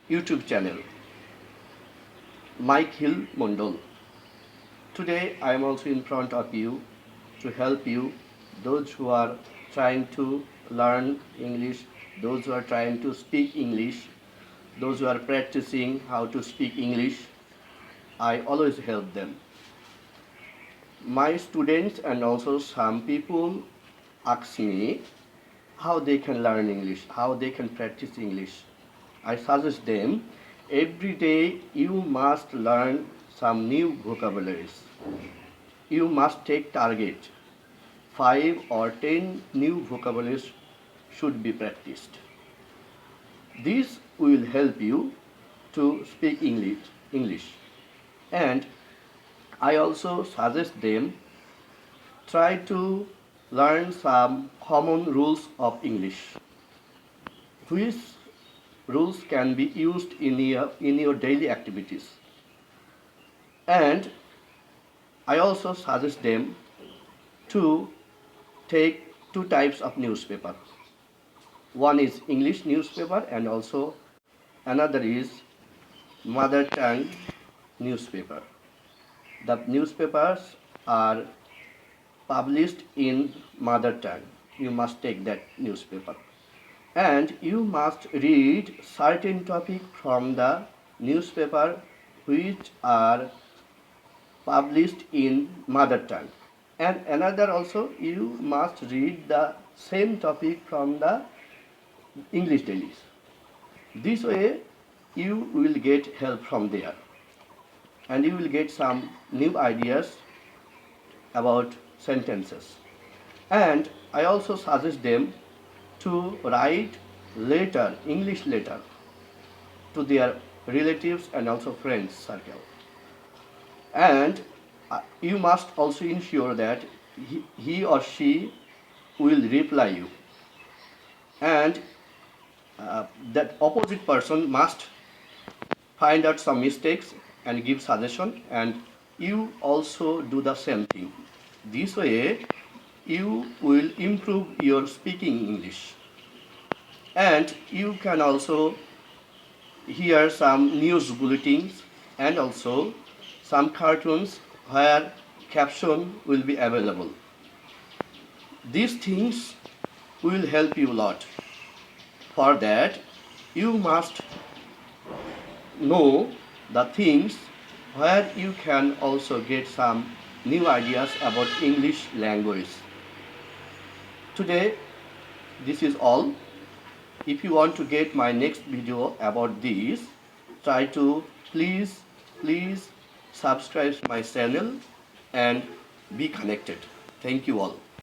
YouTube channel, Mike Hill Mondol. Today I am also in front of you to help you, those who are trying to learn English, those who are trying to speak English, those who are practicing how to speak English. I always help them. My students and also some people ask me how they can learn English, how they can practice English. I suggest them every day you must learn some new vocabularies. You must take target. 5 or 10 new vocabularies should be practiced. This will help you to speak English. And I also suggest them try to learn some common rules of English, which rules can be used in your daily activities. And I also suggest them to take two types of newspaper. One is English newspaper and also another is mother tongue newspaper. The newspapers are published in mother tongue. You must take that newspaper. And you must read certain topic from the newspaper which are published in mother tongue. And another also you must read the same topic from the English dailies. This way you will get help from there and you will get some new ideas about sentences. And I also suggest them to write letter, English letter, to their relatives and also friends circle. And you must also ensure that he or she will reply you. And that opposite person must find out some mistakes and give suggestion, and you also do the same thing. This way you will improve your speaking English. And you can also hear some news bulletins and also some cartoons where caption will be available. These things will help you a lot. For that, you must know the things where you can also get some new ideas about English language. Today, this is all. If you want to get my next video about this, try to please subscribe my channel and be connected. Thank you all.